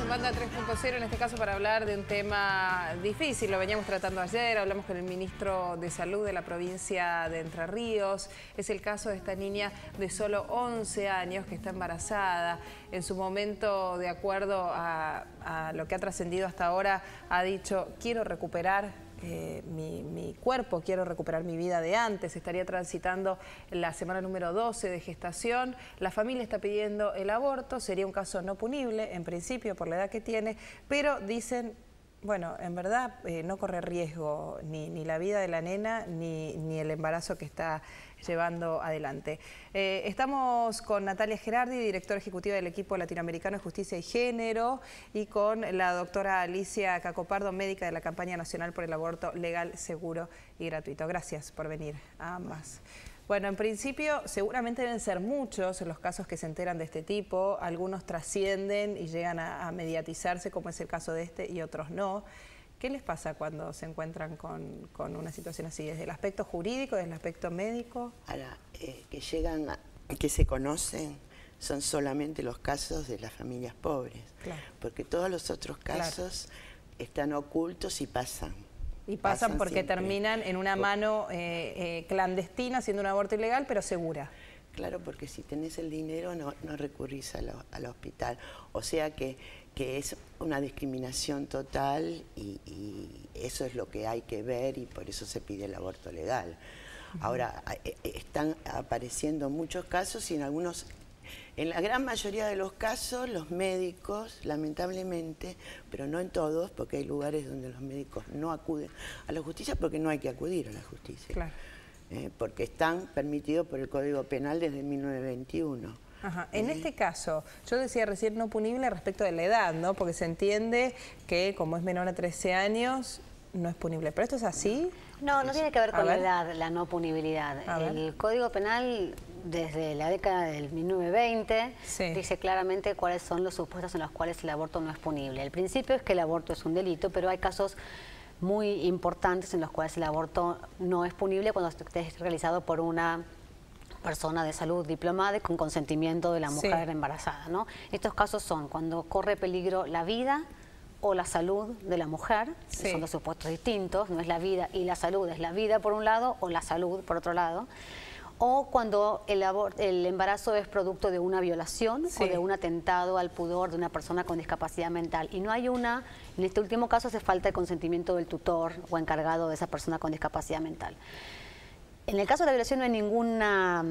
Manda 3.0, en este caso para hablar de un tema difícil. Lo veníamos tratando ayer, hablamos con el ministro de Salud de la provincia de Entre Ríos. Es el caso de esta niña de solo 11 años que está embarazada. En su momento, de acuerdo a lo que ha trascendido hasta ahora, ha dicho: quiero recuperar mi cuerpo, quiero recuperar mi vida de antes. Estaría transitando la semana número 12 de gestación. La familia está pidiendo el aborto. Sería un caso no punible, en principio, por la edad que tiene, pero dicen: bueno, en verdad no corre riesgo ni la vida de la nena ni el embarazo que está llevando adelante. Estamos con Natalia Gerardi, directora ejecutiva del equipo latinoamericano de justicia y género, y con la doctora Alicia Cacopardo, médica de la campaña nacional por el aborto legal, seguro y gratuito. Gracias por venir a ambas. Bueno, en principio seguramente deben ser muchos los casos que se enteran de este tipo. Algunos trascienden y llegan a mediatizarse, como es el caso de este, y otros no. ¿Qué les pasa cuando se encuentran con una situación así? ¿Desde el aspecto jurídico, desde el aspecto médico? Ahora, que se conocen son solamente los casos de las familias pobres. Claro. Porque todos los otros casos están ocultos y pasan. Y pasan porque siempre terminan en una mano clandestina, haciendo un aborto ilegal, pero segura. Claro, porque si tenés el dinero no recurrís al hospital. O sea que es una discriminación total y eso es lo que hay que ver, y por eso se pide el aborto legal. Ahora, están apareciendo muchos casos y en la gran mayoría de los casos, los médicos, lamentablemente, pero no en todos, porque hay lugares donde los médicos no acuden a la justicia porque no hay que acudir a la justicia. Claro. Porque están permitidos por el Código Penal desde 1921. Ajá. En este caso, yo decía recién no punible respecto de la edad, ¿no? Porque se entiende que como es menor a 13 años, no es punible. ¿Pero esto es así? No, no tiene que ver con la edad, la no punibilidad. El Código Penal, desde la década del 1920, dice claramente cuáles son los supuestos en los cuales el aborto no es punible. El principio es que el aborto es un delito, pero hay casos muy importantes en los cuales el aborto no es punible cuando esté realizado por una persona de salud diplomada y con consentimiento de la mujer embarazada, ¿no? Estos casos son cuando corre peligro la vida o la salud de la mujer, son dos supuestos distintos, no es la vida y la salud, es la vida por un lado o la salud por otro lado, o cuando el embarazo es producto de una violación o de un atentado al pudor de una persona con discapacidad mental. Y no hay en este último caso hace falta el consentimiento del tutor o encargado de esa persona con discapacidad mental. En el caso de la violación no hay ninguna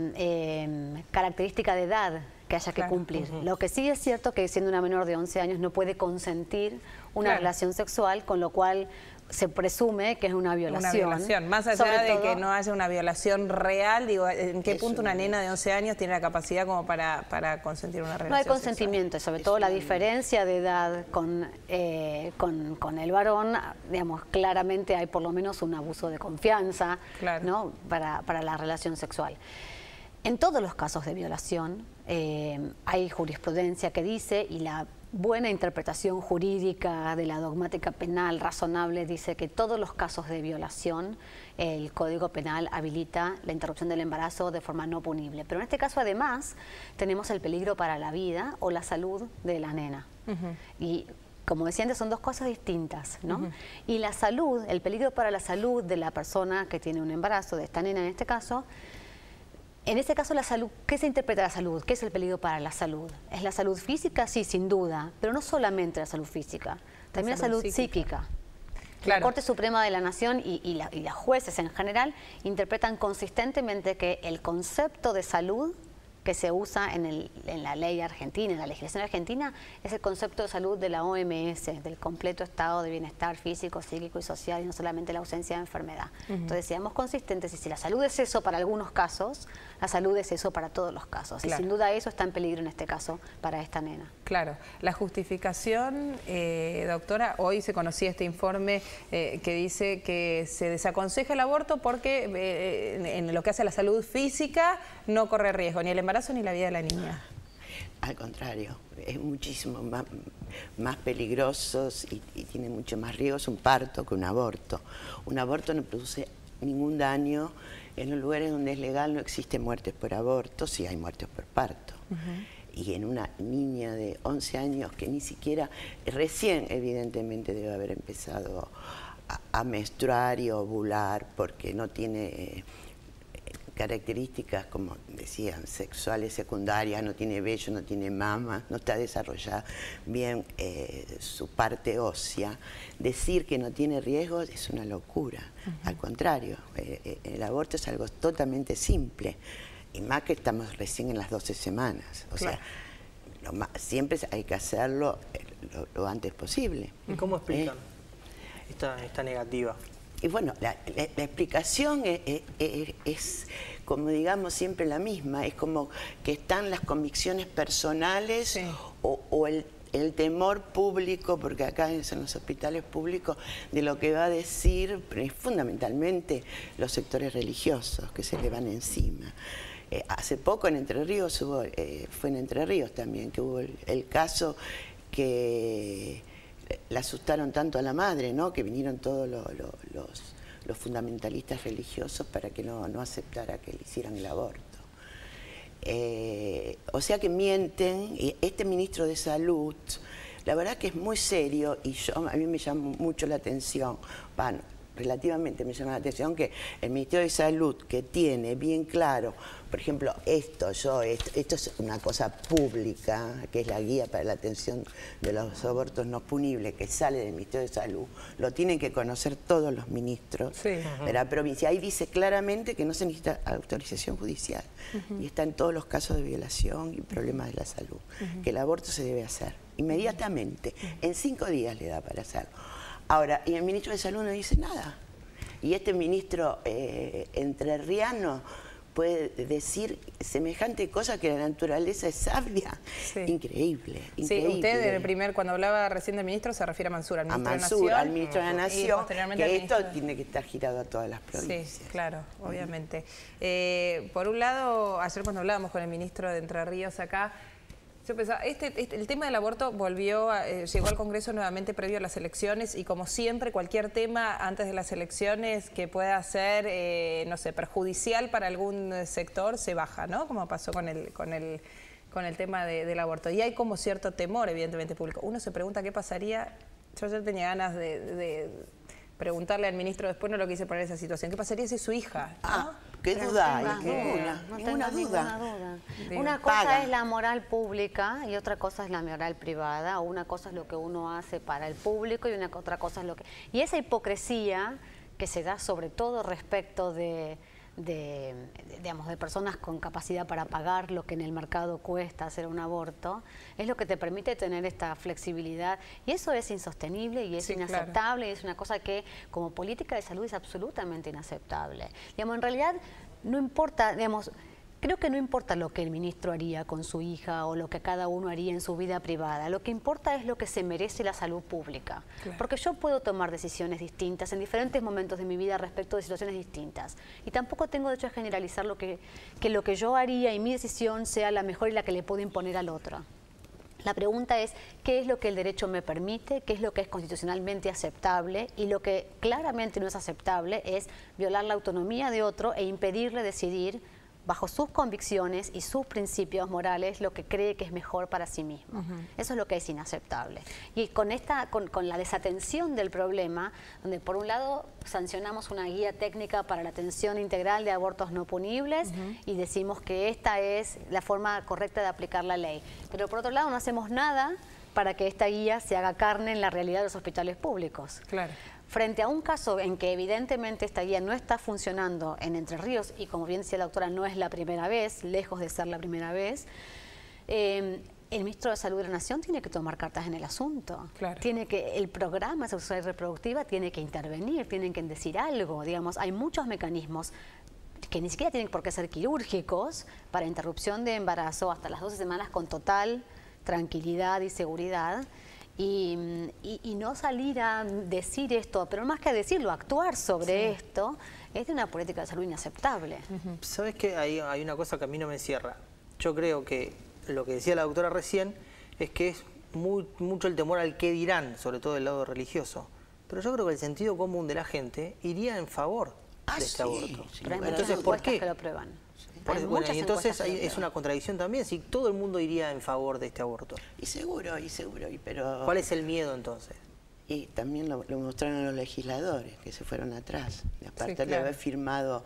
característica de edad que haya que cumplir. Lo que sí es cierto que siendo una menor de 11 años no puede consentir una relación sexual, con lo cual se presume que es una violación. Una violación, más allá de que no haya una violación real, digo, ¿en qué punto una nena de 11 años tiene la capacidad como para consentir una relación? No hay consentimiento, sobre todo la diferencia de edad con el varón, digamos, claramente hay por lo menos un abuso de confianza, ¿no? para la relación sexual. En todos los casos de violación hay jurisprudencia que dice, y la buena interpretación jurídica de la dogmática penal razonable dice que todos los casos de violación el Código Penal habilita la interrupción del embarazo de forma no punible. Pero en este caso además tenemos el peligro para la vida o la salud de la nena. Y como decía antes, son dos cosas distintas, ¿no? Y la salud, el peligro para la salud de la persona que tiene un embarazo, de esta nena en este caso, la salud, ¿qué se interpreta la salud? ¿Qué es el peligro para la salud? ¿Es la salud física? Sí, sin duda, pero no solamente la salud física, también la salud psíquica. La Corte Suprema de la Nación y las jueces en general interpretan consistentemente que el concepto de salud que se usa en la ley argentina, en la legislación argentina, es el concepto de salud de la OMS, del completo estado de bienestar físico, psíquico y social, y no solamente la ausencia de enfermedad. Entonces, seamos consistentes, y si la salud es eso para algunos casos, la salud es eso para todos los casos. Y sin duda eso está en peligro en este caso para esta nena. Claro. La justificación, doctora, hoy se conocía este informe que dice que se desaconseja el aborto porque en lo que hace a la salud física no corre riesgo, ni el embarazo ni la vida de la niña. Al contrario, es muchísimo más peligroso y tiene mucho más riesgos un parto que un aborto. Un aborto no produce ningún daño. En los lugares donde es legal no existen muertes por aborto, sí hay muertes por parto. y en una niña de 11 años que ni siquiera, recién evidentemente debe haber empezado a menstruar y ovular porque no tiene características, como decían, sexuales secundarias, no tiene vello, no tiene mama, no está desarrollada bien su parte ósea. Decir que no tiene riesgos es una locura. Al contrario, el aborto es algo totalmente simple, y más que estamos recién en las 12 semanas. O sea, siempre hay que hacerlo lo antes posible. ¿Y cómo explican esta negativa? Y bueno, la explicación es, como digamos, siempre la misma. Es como que están las convicciones personales, sí, o el temor público, porque acá en los hospitales públicos, de lo que va a decir fundamentalmente los sectores religiosos que se le van encima. Hace poco en Entre Ríos fue en Entre Ríos también, que hubo el caso que le asustaron tanto a la madre, ¿no? Que vinieron todos los fundamentalistas religiosos para que no aceptara que le hicieran el aborto. O sea que mienten. Y este ministro de Salud, la verdad que es muy serio, y a mí me llama mucho la atención, relativamente me llama la atención que el Ministerio de Salud, que tiene bien claro, por ejemplo, esto es una cosa pública, que es la guía para la atención de los abortos no punibles, que sale del Ministerio de Salud, lo tienen que conocer todos los ministros de la provincia. Ahí dice claramente que no se necesita autorización judicial, y está en todos los casos de violación y problemas de la salud, que el aborto se debe hacer inmediatamente, en 5 días le da para hacerlo. Ahora, y el ministro de Salud no dice nada. Y este ministro entrerriano puede decir semejante cosa, que la naturaleza es sabia. Sí. Increíble, increíble. Sí, usted cuando hablaba recién del ministro se refiere a Mansur, al ministro de la Nación. Al ministro de la Nación, que esto tiene que estar girado a todas las provincias. Sí, claro, obviamente. Por un lado, ayer cuando hablábamos con el ministro de Entre Ríos acá, yo pensaba, el tema del aborto llegó al Congreso nuevamente previo a las elecciones, y como siempre, cualquier tema antes de las elecciones que pueda ser, no sé, perjudicial para algún sector, se baja, ¿no? Como pasó con el tema del aborto. Y hay como cierto temor, evidentemente, público. Uno se pregunta qué pasaría. Yo ayer tenía ganas de preguntarle al ministro, después no lo quise poner en esa situación, ¿qué pasaría si su hija? ¿no? ¿Qué duda hay? Ninguna duda. Una cosa es la moral pública y otra cosa es la moral privada, o una cosa es lo que uno hace para el público y otra cosa es lo que... Y esa hipocresía que se da sobre todo respecto de personas con capacidad para pagar lo que en el mercado cuesta hacer un aborto, es lo que te permite tener esta flexibilidad, y eso es insostenible y es inaceptable, claro. Y es una cosa que como política de salud es absolutamente inaceptable. En realidad no importa, creo que no importa lo que el ministro haría con su hija o lo que cada uno haría en su vida privada. Lo que importa es lo que se merece la salud pública. Claro. Porque yo puedo tomar decisiones distintas en diferentes momentos de mi vida respecto de situaciones distintas. Y tampoco tengo derecho a generalizar que lo que yo haría y mi decisión sea la mejor y la que le puedo imponer al otro. La pregunta es, ¿qué es lo que el derecho me permite? ¿Qué es lo que es constitucionalmente aceptable? Y lo que claramente no es aceptable es violar la autonomía de otro e impedirle decidir bajo sus convicciones y sus principios morales lo que cree que es mejor para sí mismo. Eso es lo que es inaceptable. Y con la desatención del problema, donde por un lado sancionamos una guía técnica para la atención integral de abortos no punibles y decimos que esta es la forma correcta de aplicar la ley, pero por otro lado no hacemos nada para que esta guía se haga carne en la realidad de los hospitales públicos. Claro. Frente a un caso en que evidentemente esta guía no está funcionando en Entre Ríos, y como bien decía la doctora, no es la primera vez, lejos de ser la primera vez, el ministro de Salud de la Nación tiene que tomar cartas en el asunto. Claro. El programa de sexualidad reproductiva tiene que intervenir, tienen que decir algo. Hay muchos mecanismos que ni siquiera tienen por qué ser quirúrgicos para interrupción de embarazo hasta las 12 semanas con total tranquilidad y seguridad. Y no salir a decir esto, pero más que decirlo, actuar sobre esto, es de una política de salud inaceptable. ¿Sabes qué? Hay una cosa que a mí no me cierra. Yo creo que lo que decía la doctora recién es que es mucho el temor al qué dirán, sobre todo del lado religioso. Pero yo creo que el sentido común de la gente iría en favor de este aborto. Pero hay muchas encuestas que lo prueban. Bueno, y entonces es una contradicción también, si todo el mundo iría en favor de este aborto. Y seguro, pero... ¿Cuál es el miedo entonces? Y también lo mostraron los legisladores, que se fueron atrás. Aparte de haber firmado...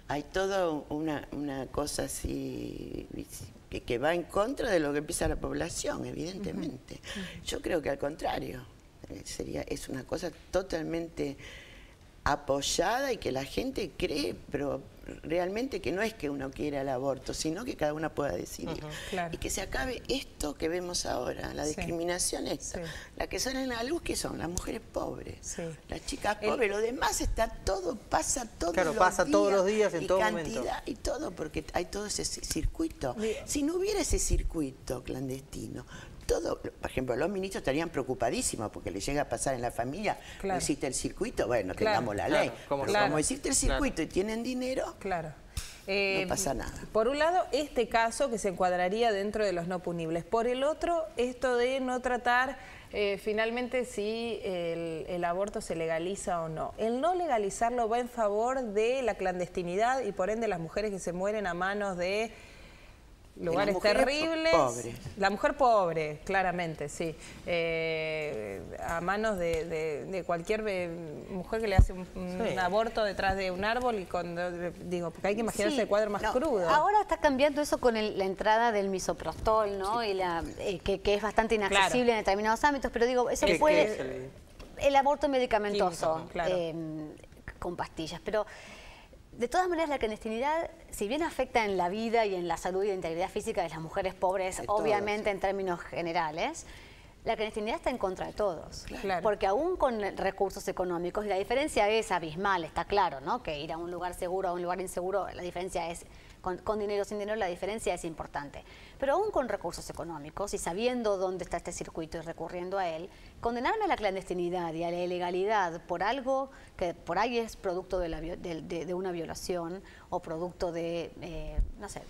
Hay toda una cosa así que va en contra de lo que piensa la población, evidentemente. Yo creo que al contrario, es una cosa totalmente apoyada y que la gente cree, pero realmente que no es que uno quiera el aborto, sino que cada una pueda decidir. Y que se acabe esto que vemos ahora, la discriminación esta. La que salen a la luz, ¿qué son? Las mujeres pobres, las chicas pobres, lo demás está todo, pasa todos los días. Claro, pasa todos los días, en todo momento. Y todo, porque hay todo ese circuito. Si no hubiera ese circuito clandestino, todo, por ejemplo, los ministros estarían preocupadísimos porque les llega a pasar en la familia, no existe el circuito, bueno, tengamos la ley. Pero como existe el circuito y tienen dinero, no pasa nada. Por un lado, este caso que se encuadraría dentro de los no punibles. Por el otro, esto de no tratar finalmente si el aborto se legaliza o no. El no legalizarlo va en favor de la clandestinidad y por ende las mujeres que se mueren a manos de lugares terribles. La mujer pobre, claramente, sí. A manos de cualquier mujer que le hace un aborto detrás de un árbol y digo, porque hay que imaginarse el cuadro más crudo. Ahora está cambiando eso con la entrada del misoprostol, ¿no? Y que es bastante inaccesible en determinados ámbitos, pero digo, eso puede... El aborto medicamentoso, con pastillas, pero... De todas maneras, la clandestinidad, si bien afecta en la vida y en la salud y la integridad física de las mujeres pobres, obviamente en términos generales, la clandestinidad está en contra de todos. Porque aún con recursos económicos, y la diferencia es abismal, está claro, ¿no? Que ir a un lugar seguro, a un lugar inseguro, la diferencia es, con dinero o sin dinero, la diferencia es importante. Pero aún con recursos económicos y sabiendo dónde está este circuito y recurriendo a él, condenarme a la clandestinidad y a la ilegalidad por algo que por ahí es producto de una violación o producto de, no sé,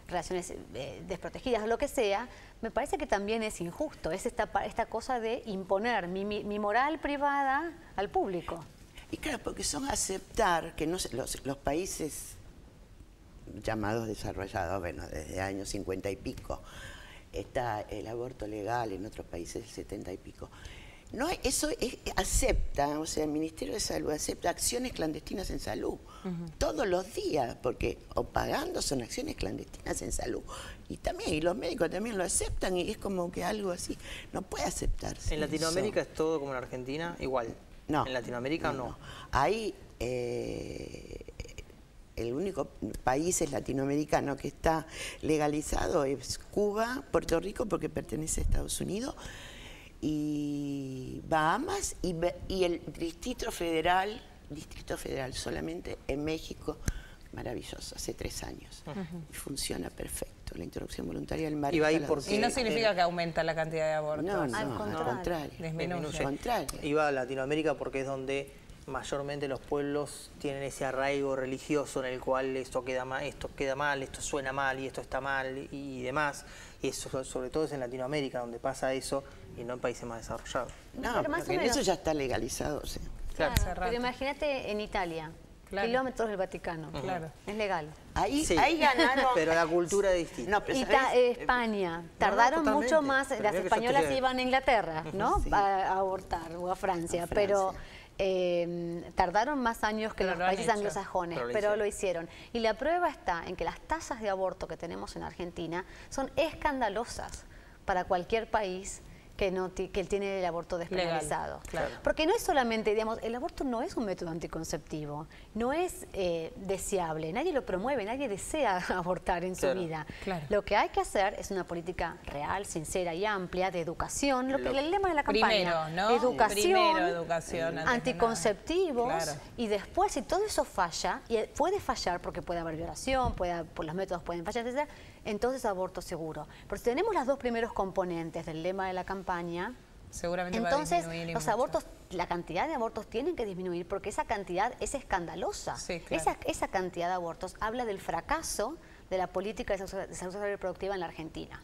relaciones desprotegidas, lo que sea, me parece que también es injusto. Es esta cosa de imponer mi moral privada al público. Y claro, porque son aceptar que no se, los países llamados desarrollados, bueno, desde años 50 y pico, está el aborto legal, en otros países el 70 y pico. No, eso acepta, o sea, el Ministerio de Salud acepta acciones clandestinas en salud, todos los días, porque o pagando son acciones clandestinas en salud. Y también, y los médicos también lo aceptan, y es como que algo así, no puede aceptarse. ¿En Latinoamérica es todo como en Argentina? Igual. No. ¿En Latinoamérica no? Ahí, el único país latinoamericano que está legalizado es Cuba, Puerto Rico, porque pertenece a Estados Unidos, y Bahamas y el Distrito Federal solamente en México, maravilloso, hace 3 años. Y funciona perfecto, la interrupción voluntaria del embarazo. Y no significa que aumenta la cantidad de abortos. No, al contrario. Disminuye. Iba a Latinoamérica porque es donde mayormente los pueblos tienen ese arraigo religioso en el cual esto queda mal, esto suena mal y esto está mal y demás. Y eso sobre todo es en Latinoamérica donde pasa eso y no en países más desarrollados. No, porque eso ya está legalizado, sí. Claro, pero imagínate en Italia, kilómetros del Vaticano, es legal. Ahí ganaron. Pero la cultura es distinta. No, pero España, tardaron mucho más, las españolas iban a Inglaterra, ¿no? A abortar, o a Francia, pero tardaron más años que los países anglosajones, pero lo hicieron. Y la prueba está en que las tasas de aborto que tenemos en Argentina son escandalosas para cualquier país que tiene el aborto despenalizado. Porque no es solamente, digamos, el aborto no es un método anticonceptivo, no es deseable, nadie lo promueve, nadie desea abortar en su vida. Lo que hay que hacer es una política real, sincera y amplia de educación, el lema de la campaña, educación, anticonceptivos, y después si todo eso falla, y puede fallar porque puede haber violación, por los métodos pueden fallar, etc., entonces aborto seguro. Pero si tenemos los 2 primeros componentes del lema de la campaña, seguramente entonces va a disminuir los abortos, la cantidad de abortos tienen que disminuir porque esa cantidad es escandalosa. Esa cantidad de abortos habla del fracaso de la política de salud reproductiva en la Argentina.